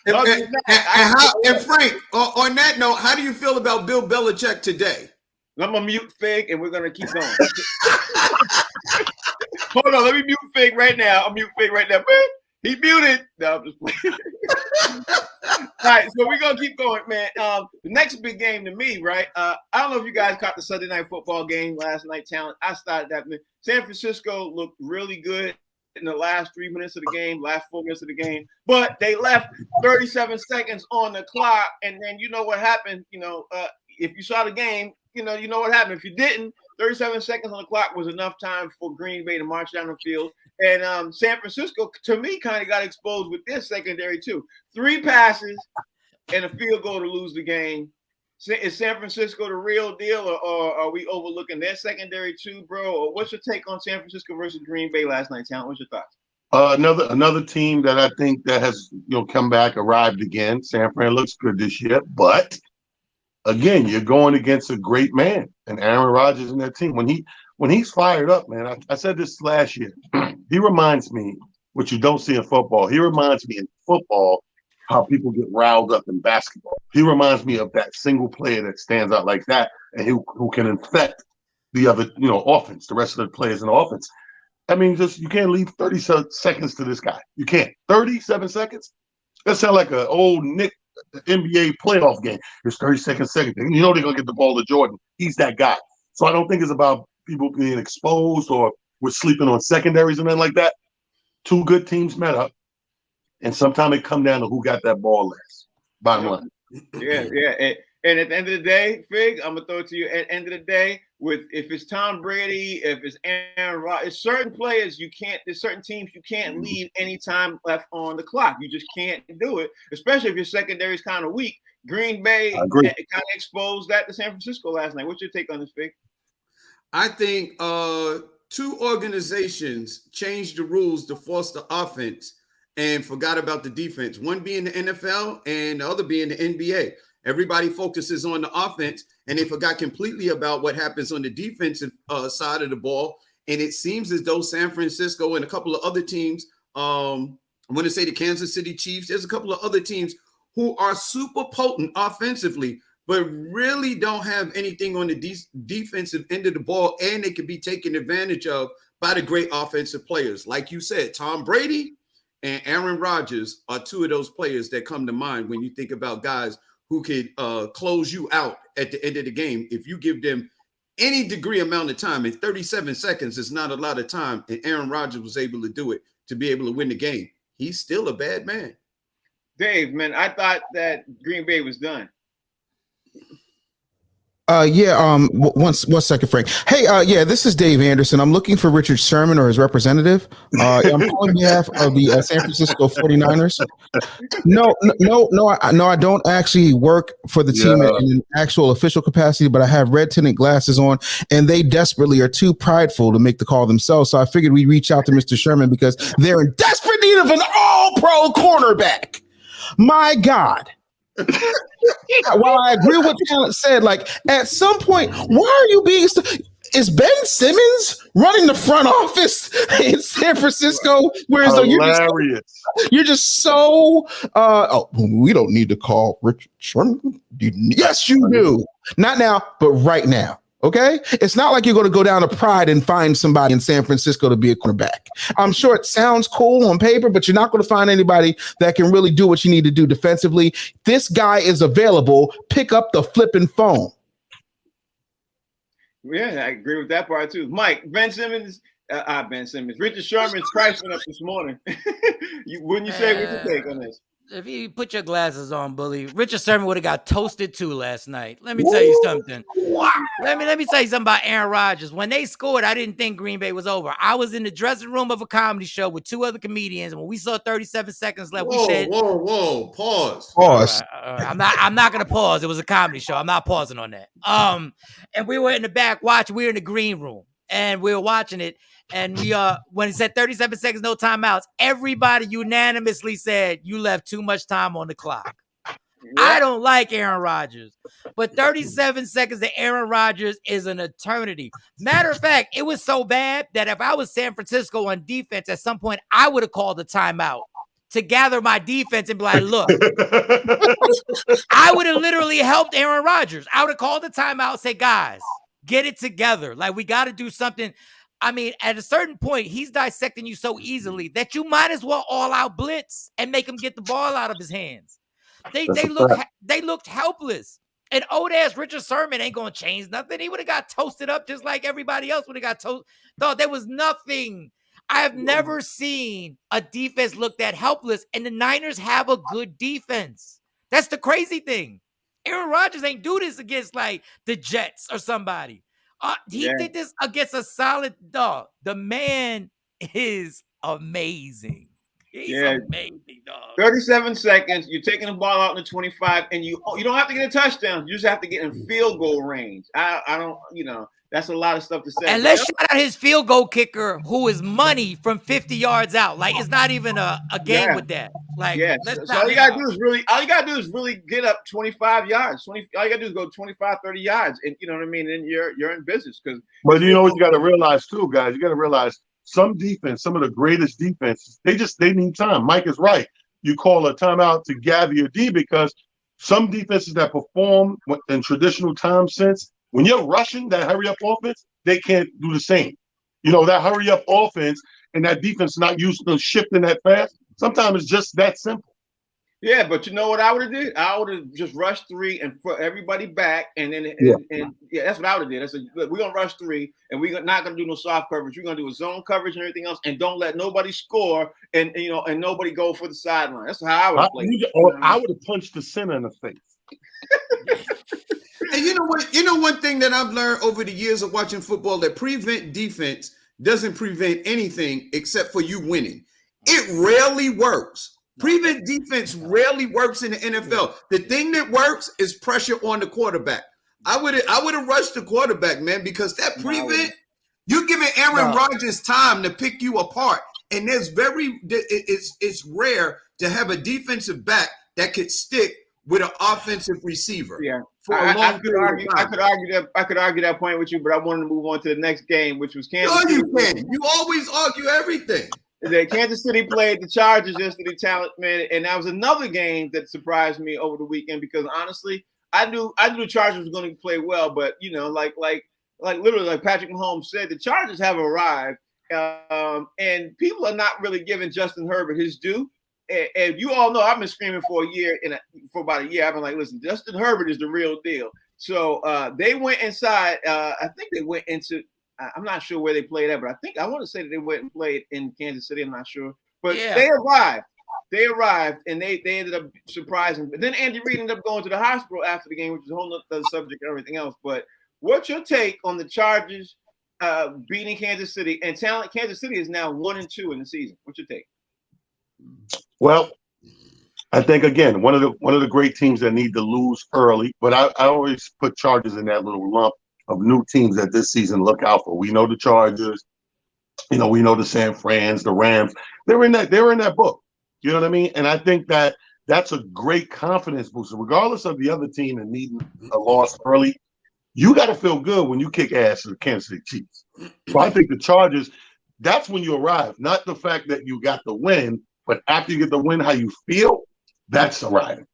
And Frank, on that note, how do you feel about Bill Belichick today? I'm gonna mute Fig and we're gonna keep going. Hold on, let me mute Fig right now. I'll mute Fig right now. He muted. No, I'm just playing. All right, so we're gonna keep going, man. The next big game to me, right? I don't know if you guys caught the Sunday night football game last night, Talent. I started that. San Francisco looked really good in the last 3 minutes of the game, last 4 minutes of the game, but they left 37 seconds on the clock, and then you know what happened. You know, if you saw the game, you know what happened. If you didn't, 37 seconds on the clock was enough time for Green Bay to march down the field. And San Francisco, to me, kind of got exposed with their secondary too. 3 passes and a field goal to lose the game. Is San Francisco the real deal, or are we overlooking their secondary too, bro? Or what's your take on San Francisco versus Green Bay last night, Talent? What's your thoughts? Another team that I think that has come back, arrived again. San Fran looks good this year, but again, you're going against a great man, and Aaron Rodgers and that team. When he's fired up, man, I said this last year. He reminds me, what you don't see in football. He reminds me in football how people get riled up in basketball. He reminds me of that single player that stands out like that and who can infect the other, offense, the rest of the players in the offense. I mean, you can't leave 30 seconds to this guy. You can't. 37 seconds? That sounds like an old Nick NBA playoff game. It's 30 seconds. You know they're going to get the ball to Jordan. He's that guy. So I don't think it's about people being exposed or we're sleeping on secondaries and nothing like that. 2 good teams met up. And sometimes it come down to who got that ball last. Bottom line. Yeah. And at the end of the day, Fig, I'm gonna throw it to you. At the end of the day, if it's Tom Brady, if it's Aaron Rodgers, certain players there's certain teams you can't leave any time left on the clock. You just can't do it, especially if your secondary is kind of weak. Green Bay kind of exposed that to San Francisco last night. What's your take on this, Fig? I think 2 organizations changed the rules to force the offense and forgot about the defense, one being the NFL and the other being the NBA. Everybody focuses on the offense, and they forgot completely about what happens on the defensive side of the ball. And it seems as though San Francisco and a couple of other teams, I'm going to say the Kansas City Chiefs, there's a couple of other teams who are super potent offensively, but really don't have anything on the defensive end of the ball, and they can be taken advantage of by the great offensive players. Like you said, Tom Brady and Aaron Rodgers are 2 of those players that come to mind when you think about guys who could close you out at the end of the game. If you give them any degree amount of time, and 37 seconds is not a lot of time, and Aaron Rodgers was able to do it to be able to win the game. he's still a bad man. Dave, man, I thought that Green Bay was done. One second, Frank. Hey, this is Dave Anderson. I'm looking for Richard Sherman or his representative. I'm calling on behalf of the San Francisco 49ers. No, I don't actually work for the team in an actual official capacity, but I have red tinted glasses on, and they desperately are too prideful to make the call themselves. So I figured we'd reach out to Mr. Sherman because they're in desperate need of an all-pro cornerback. My God. While I agree with what Talent said, like at some point, why are you being is Ben Simmons running the front office in San Francisco? Whereas you're just so we don't need to call Richard Sherman. Yes, you do. Not now, but right now. Okay, it's not like you're going to go down to Pride and find somebody in San Francisco to be a cornerback. I'm sure it sounds cool on paper, but you're not going to find anybody that can really do what you need to do defensively. This guy is available. Pick up the flipping phone. Yeah, I agree with that part too. Mike, Ben Simmons, Richard Sherman's price went up this morning. Wouldn't you say what's your take on this? If you put your glasses on, bully, Richard Sherman would have got toasted too last night. Let me tell you something. Let me tell you something about Aaron Rodgers. When they scored, I didn't think Green Bay was over. I was in the dressing room of a comedy show with two other comedians, and when we saw 37 seconds left, we said, "Whoa, pause." I'm not gonna pause. It was a comedy show. I'm not pausing on that. And we were in the back watching. We were in the green room, and we were watching it. And we when it said 37 seconds, no timeouts, everybody unanimously said you left too much time on the clock. Yeah. I don't like Aaron Rodgers, but 37 seconds to Aaron Rodgers is an eternity. Matter of fact, it was so bad that if I was San Francisco on defense, at some point I would have called a timeout to gather my defense and be like, look, I would have literally helped Aaron Rodgers. I would have called a timeout and say, guys, get it together. Like, we got to do something. I mean, at a certain point, he's dissecting you so easily that you might as well all out blitz and make him get the ball out of his hands. They looked helpless. And old ass Richard Sherman ain't gonna change nothing. He would have got toasted up just like everybody else would have got toasted. Thought there was nothing. I have never seen a defense look that helpless, and the Niners have a good defense. That's the crazy thing. Aaron Rodgers ain't do this against like the Jets or somebody. He did this against a solid dog. The man is amazing. He's amazing, dog. 37 seconds. You're taking the ball out in the 25, and you don't have to get a touchdown. You just have to get in field goal range. I don't, that's a lot of stuff to say. And let's shout out his field goal kicker, who is money from 50 yards out. Like, it's not even a game with that. Like, so all you gotta do is really get up 25 yards. All you gotta do is go 25, 30 yards, and you know what I mean. And you're in business. But you know what you got to realize too, guys. You got to realize some of the greatest defenses, they need time. Mike is right. You call a timeout to gather your D because some defenses that perform in traditional time sense, when you're rushing that hurry up offense, they can't do the same. That hurry up offense and that defense not used to shifting that fast. Sometimes it's just that simple. Yeah, but you know what I would have did? I would have just rushed 3 and put everybody back, and then that's what I would have did. I said, look, we're gonna rush 3, and we're not gonna do no soft coverage. We're gonna do a zone coverage and everything else, and don't let nobody score and nobody go for the sideline. That's how I would have played. I would have punched the center in the face. And you know what? One thing that I've learned over the years of watching football, that prevent defense doesn't prevent anything except for you winning. It rarely works. Prevent defense rarely works in the NFL. The thing that works is pressure on the quarterback. I would have rushed the quarterback, man, because that prevent, you're giving Aaron Rodgers time to pick you apart. And it's rare to have a defensive back that could stick with an offensive receiver. Yeah. I could argue that point with you, but I wanted to move on to the next game, which was Kansas City. You can. You always argue everything. The Kansas City played the Chargers yesterday, Talent, man, and that was another game that surprised me over the weekend because honestly, I knew the Chargers were going to play well, but like literally, like Patrick Mahomes said, the Chargers have arrived, and people are not really giving Justin Herbert his due. And you all know I've been screaming for about a year. I've been like, listen, Justin Herbert is the real deal. So they went inside. I think they went into. I'm not sure where they played at, but I want to say that they went and played in Kansas City. I'm not sure, but they arrived. They arrived and they ended up surprising. But then Andy Reid ended up going to the hospital after the game, which is a whole other subject and everything else. But what's your take on the Chargers beating Kansas City? And Kansas City is now 1-2 in the season. What's your take? Well, I think again one of the great teams that need to lose early, but I always put Chargers in that little lump of new teams that this season look out for. We know the Chargers, we know the San Frans, the Rams. They're in that book. You know what I mean? And I think that's a great confidence booster, regardless of the other team and needing a loss early. You got to feel good when you kick ass to the Kansas City Chiefs. So I think the Chargers, that's when you arrive, not the fact that you got the win, but after you get the win, how you feel, that's arriving.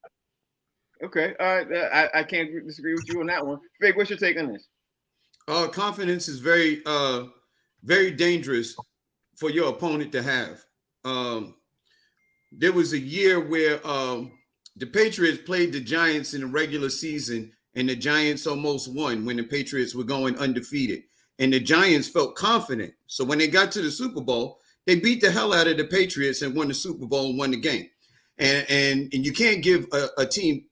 Okay. All right. I can't disagree with you on that one. Fig, what's your take on this? Confidence is very, very dangerous for your opponent to have. There was a year where the Patriots played the Giants in the regular season, and the Giants almost won when the Patriots were going undefeated. And the Giants felt confident. So when they got to the Super Bowl, they beat the hell out of the Patriots and won the Super Bowl and won the game. And you can't give a team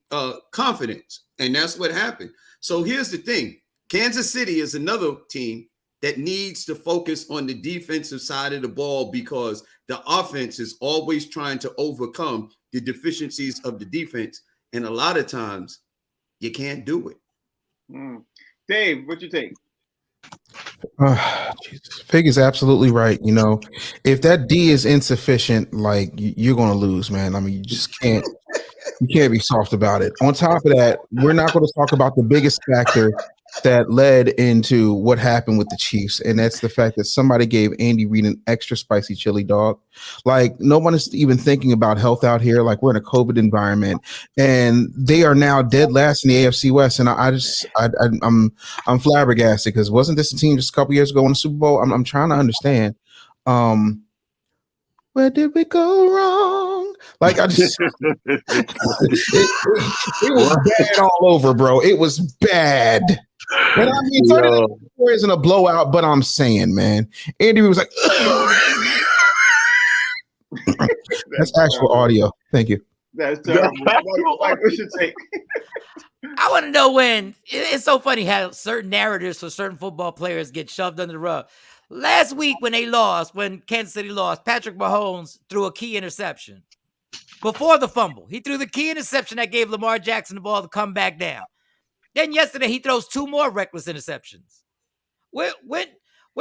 confidence. And that's what happened. So here's the thing. Kansas City is another team that needs to focus on the defensive side of the ball, because the offense is always trying to overcome the deficiencies of the defense. And a lot of times you can't do it. Dave, what you think? Jesus. Fig is absolutely right. If that D is insufficient, like you're going to lose, man. I mean, you just can't. You can't be soft about it. On top of that, we're not going to talk about the biggest factor that led into what happened with the Chiefs, and that's the fact that somebody gave Andy Reid an extra spicy chili dog. Like, no one is even thinking about health out here. Like, we're in a COVID environment, and they are now dead last in the AFC West. And I'm flabbergasted, because wasn't this a team just a couple years ago in the Super Bowl? I'm trying to understand. Where did we go wrong? Like, I just it was bad all over, bro. It was bad. And I mean, 34 isn't a blowout, but I'm saying, man, Andy was like, that's actual audio. Thank you. That's terrible. Mike, what's your take? I want to know when. It's so funny how certain narratives for certain football players get shoved under the rug. Last week when Kansas City lost, Patrick Mahomes threw a key interception. Before the fumble, he threw the key interception that gave Lamar Jackson the ball to come back down. Then yesterday, he throws 2 more reckless interceptions. When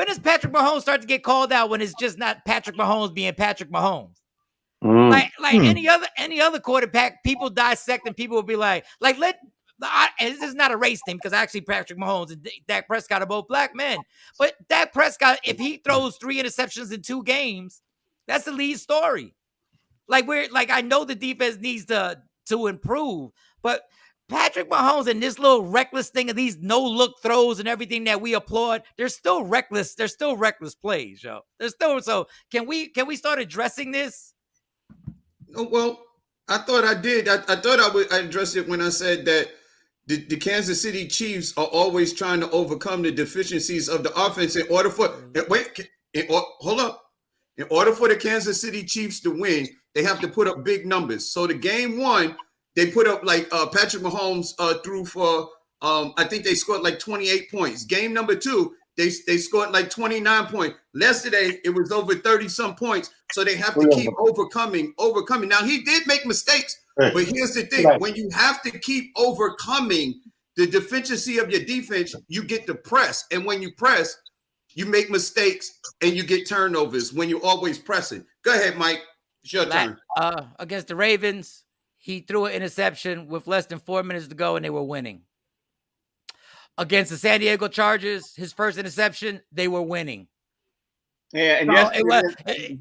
does Patrick Mahomes start to get called out, when it's just not Patrick Mahomes being Patrick Mahomes? Like any other quarterback, people dissect and people will be like and this is not a race thing, because actually Patrick Mahomes and Dak Prescott are both black men. But Dak Prescott, if he throws 3 interceptions in 2 games, that's the lead story. I know the defense needs to improve, but Patrick Mahomes and this little reckless thing of these no-look throws and everything that we applaud, they're still reckless. They're still reckless plays, yo. So can we start addressing this? Oh, well, I thought I did. I thought I would address it when I said that the Kansas City Chiefs are always trying to overcome the deficiencies of the offense in order for hold up. In order for the Kansas City Chiefs to win, they have to put up big numbers. So the game 1, they put up Patrick Mahomes threw for I think they scored 28 points. Game number 2, they scored 29 points. Yesterday it was over 30 some points. So they have to keep overcoming. Now he did make mistakes, but here's the thing: when you have to keep overcoming the deficiency of your defense, you get to press, and when you press, you make mistakes and you get turnovers when you're always pressing. Go ahead, Mike. It's your turn. Against the Ravens, he threw an interception with less than 4 minutes to go, and they were winning. Against the San Diego Chargers, his first interception, they were winning. Yeah, and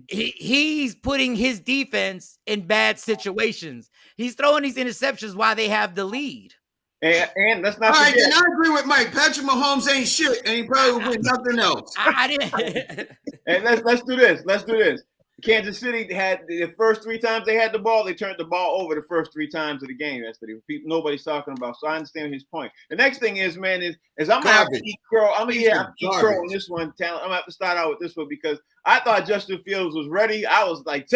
he's putting his defense in bad situations. He's throwing these interceptions while they have the lead. And let's not forget. All right, then I agree with Mike. Patrick Mahomes ain't shit, and he probably would win nothing else. I didn't. And let's do this. Kansas City had the first 3 times they had the ball, they turned the ball over the first 3 times of the game yesterday. Nobody's talking about. So I understand his point. The next thing is, man, is I'm gonna have to eat crow. I'm gonna eat crow on this one. I'm gonna have to start out with this one, because I thought Justin Fields was ready. I was like,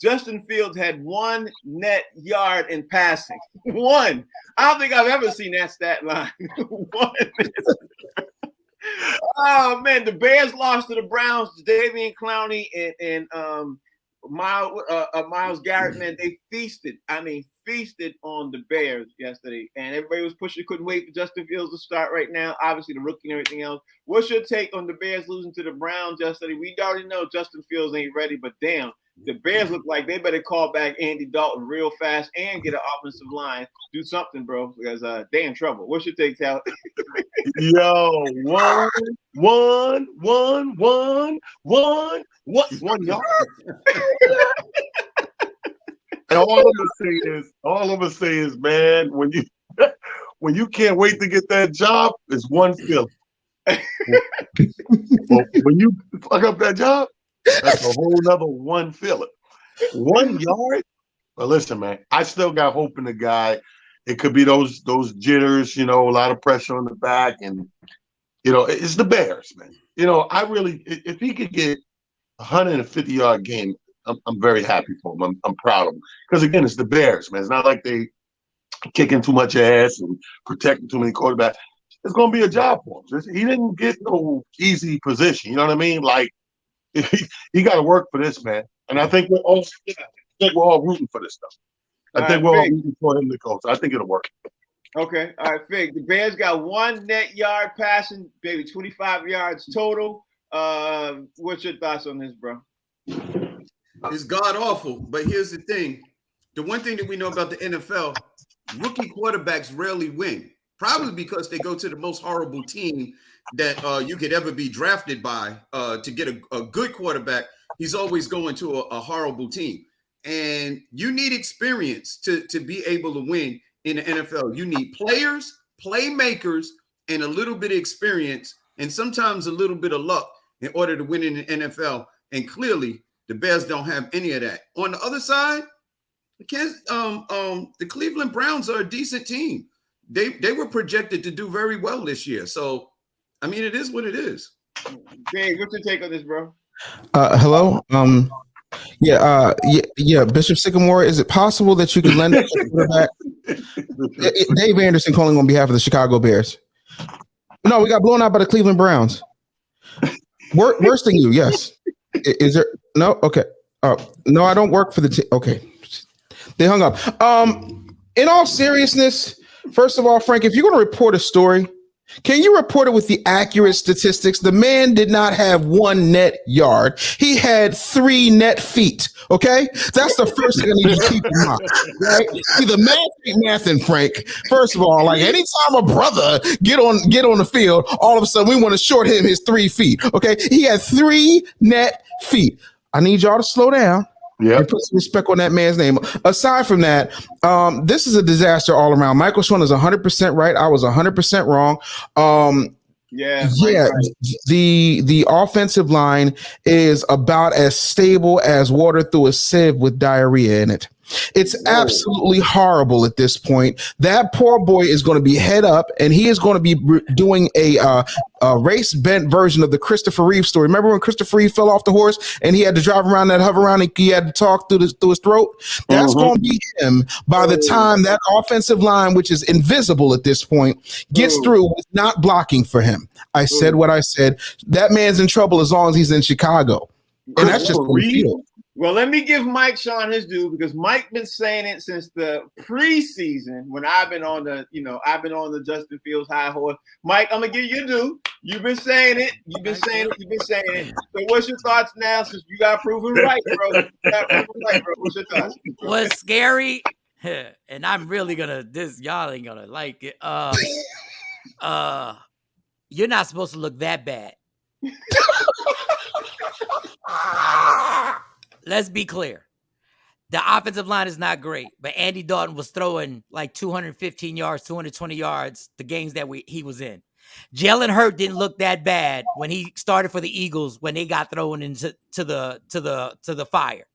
Justin Fields had 1 net yard in passing. 1. I don't think I've ever seen that stat line. 1. Oh man, the Bears lost to the Browns. Davian Clowney and Myles Garrett, man, they feasted. I mean, feasted on the Bears yesterday, and everybody was pushing. Couldn't wait for Justin Fields to start right now. Obviously, the rookie and everything else. What's your take on the Bears losing to the Browns yesterday? We already know Justin Fields ain't ready, but damn, the Bears look like they better call back Andy Dalton real fast and get an offensive line. Do something, bro, because they in trouble. What's your take, Tal? Yo, one yard. And all I'm gonna say is, man, when you can't wait to get that job, it's one feeling. Well, when you fuck up that job, that's a whole nother one feeling. 1 yard. Well, listen, man, I still got hope in the guy. It could be those jitters, a lot of pressure on the back, and it's the Bears, man. I really, if he could get 150-yard game, I'm very happy for him. I'm proud of him because again, it's the Bears, man. It's not like they kicking too much ass and protecting too many quarterbacks. It's going to be a job for him. He didn't get no easy position. You know what I mean? Like he got to work for this, man. And I think we're all rooting for this stuff. I think we're all rooting for him to go. So I think it'll work. Okay. All right, Fig. The Bears got 1 net yard passing, baby, 25 yards total. What's your thoughts on this, bro? It's god awful. But here's the thing. The one thing that we know about the NFL, rookie quarterbacks rarely win. Probably because they go to the most horrible team that you could ever be drafted by to get a good quarterback. He's always going to a horrible team. And you need experience to be able to win in the NFL. You need players, playmakers, and a little bit of experience, and sometimes a little bit of luck in order to win in the NFL. And clearly, the Bears don't have any of that. On the other side, the Cleveland Browns are a decent team. They were projected to do very well this year. So, I mean, it is what it is. Dave, what's your take on this, bro? Hello. Yeah. Bishop Sycamore, is it possible that you could lend a quarterback? Dave Anderson calling on behalf of the Chicago Bears. No, we got blown out by the Cleveland Browns. Worse than you, yes. Is there no? Okay. No, I don't work for the team. Okay, they hung up. In all seriousness, first of all, Frank, if you're going to report a story, can you report it with the accurate statistics? The man did not have 1 net yard. He had 3 net feet. Okay, that's the first thing I need to keep in mind. Right? See, the math ain't mathing, Frank. First of all, like anytime a brother get on the field, all of a sudden we want to short him his 3 feet. Okay, he had 3 net feet. I need y'all to slow down. Yeah, put some respect on that man's name. Aside from that, this is a disaster all around. Michael Swan is 100% right. I was 100% wrong. Yeah. Right. The offensive line is about as stable as water through a sieve with diarrhea in it. It's absolutely horrible at this point. That poor boy is going to be head up, and he is going to be doing a race bent version of the Christopher Reeve story. Remember when Christopher Reeve fell off the horse and he had to drive around that hover around and he had to talk through his throat? That's going to be him by the time that offensive line, which is invisible at this point, gets through with not blocking for him. I said what I said. That man's in trouble as long as he's in Chicago. And that's just real. Well, let me give Mike Sean his due because Mike been saying it since the preseason when I've been on the Justin Fields high horse. Mike, I'm gonna give you your due. You've been saying it. So what's your thoughts now since you got proven right, bro? What's your thoughts? What's scary, and I'm really y'all ain't gonna like it. You're not supposed to look that bad. Let's be clear. The offensive line is not great, but Andy Dalton was throwing like 215 yards, 220 yards the games that he was in. Jalen Hurts didn't look that bad when he started for the Eagles when they got thrown into the fire.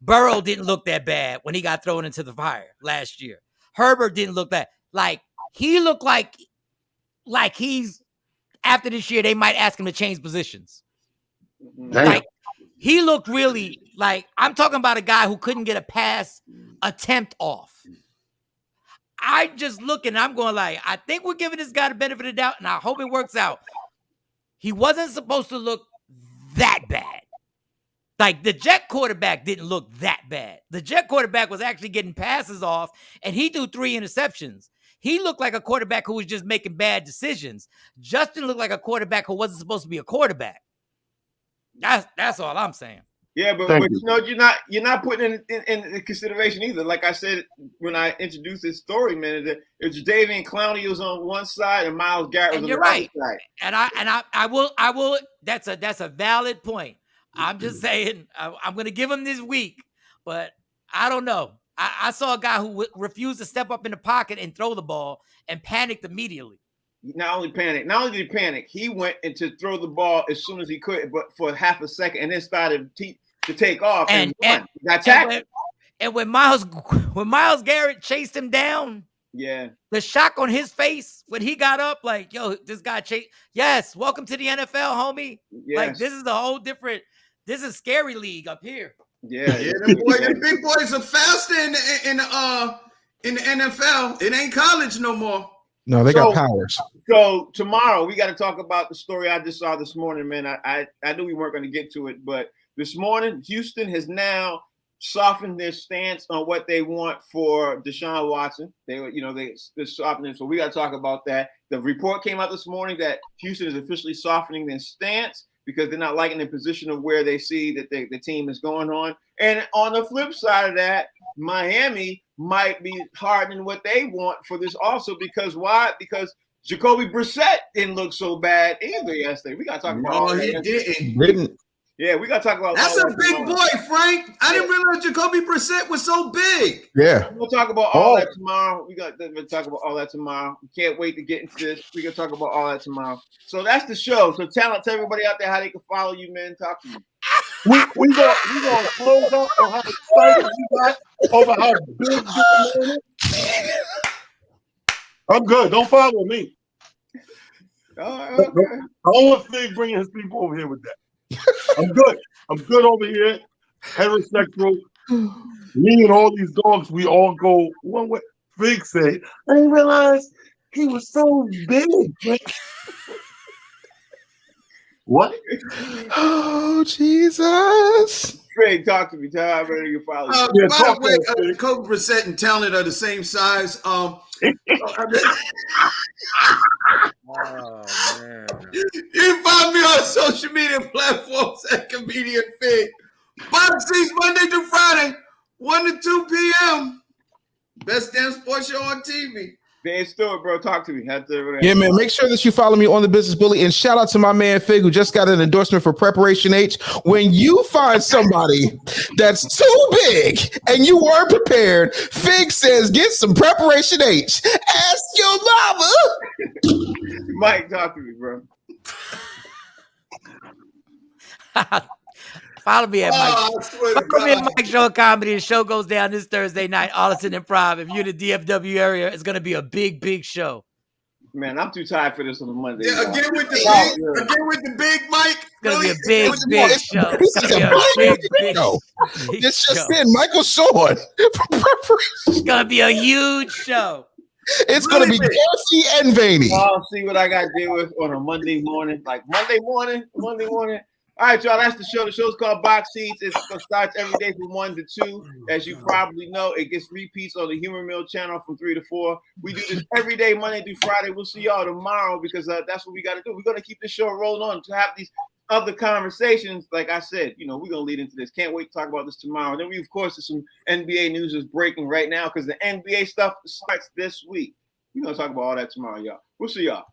Burrow didn't look that bad when he got thrown into the fire last year. Herbert didn't look that he looked like he's after this year they might ask him to change positions. Damn. He looked really Like, I'm talking about a guy who couldn't get a pass attempt off. I just looking, I'm going like, I think we're giving this guy the benefit of the doubt, and I hope it works out. He wasn't supposed to look that bad. Like, the Jet quarterback didn't look that bad. The Jet quarterback was actually getting passes off, and he threw 3 interceptions. He looked like a quarterback who was just making bad decisions. Justin looked like a quarterback who wasn't supposed to be a quarterback. That's all I'm saying. Yeah, but you know, you're not putting in consideration either. Like I said when I introduced this story, man, that it's Jadeveon Clowney was on one side and Myles Garrett was on the other side. And I will. That's a valid point. I'm just saying I'm going to give him this week, but I don't know. I saw a guy who refused to step up in the pocket and throw the ball and panicked immediately. Not only did he panic, he went to throw the ball as soon as he could, but for half a second, and then started to take off and got tackled. And when Myles Garrett chased him down, yeah, the shock on his face when he got up, like, yo, this guy chased. Yes, welcome to the NFL, homie. Yes. Like, this is a whole different. This is scary league up here. Yeah, the big boys are faster in the NFL. It ain't college no more. No, they got powers. So tomorrow we got to talk about the story I just saw this morning, man. I knew we weren't going to get to it, but this morning Houston has now softened their stance on what they want for Deshaun Watson. They're softening. So we got to talk about that. The report came out this morning that Houston is officially softening their stance because they're not liking the position of where they see that the team is going on. And on the flip side of that, Miami might be hardening what they want for this also. Because why? Because Jacoby Brissett didn't look so bad either yesterday. We got to talk about all that. Didn't. Yeah, we got to talk about that's a big boy, Frank. I didn't realize Jacoby Brissett was so big. Yeah. We'll talk about all that tomorrow. We'll talk about all that tomorrow. We can't wait to get into this. We're going to talk about all that tomorrow. So that's the show. So tell everybody out there how they can follow you, man. Talk to me. We gonna close up on how excited you got over how big this man is. I'm good. Don't follow me. Okay. I don't want Fig bringing his people over here with that. I'm good. I'm good over here. Heterosexual. Me and all these dogs, we all go one way. Fig said, I didn't realize he was so big. What? Oh, Jesus. Craig, talk to me. Tell everybody you follow. By the way, Jacoby Brissett and Talent are the same size. Oh, man. You can find me on social media platforms at Comedian Fig. Boxings Monday through Friday, 1 to 2 p.m. Best damn sports show on TV. Dan Stewart, bro, talk to me. Yeah, man. Make sure that you follow me on the Business Bully, and shout out to my man Fig, who just got an endorsement for Preparation H. When you find somebody that's too big and you weren't prepared, Fig says get some Preparation H. Ask your mama. Mike, talk to me, bro. Follow me at Mike Show Comedy. The show goes down this Thursday night, Arlington Improv. If you're in the DFW area, it's going to be a big, big show. Man, I'm too tired for this on a Monday. Yeah, again with the big Mike. It's going to be a big, big show. It's just in Michael Sean. It's going to be a huge show. It's going to be gassy and veiny. I'll see what I got to deal with on a Monday morning. Like Monday morning. All right, y'all, that's the show. The show's called Box Seats. It starts every day from 1 to 2. As you probably know, it gets repeats on the Humor Mill channel from 3 to 4. We do this every day, Monday through Friday. We'll see y'all tomorrow because that's what we got to do. We're going to keep the show rolling on to have these other conversations. Like I said, we're going to lead into this. Can't wait to talk about this tomorrow. And then we, of course, there's some NBA news is breaking right now because the NBA stuff starts this week. We're going to talk about all that tomorrow, y'all. We'll see y'all.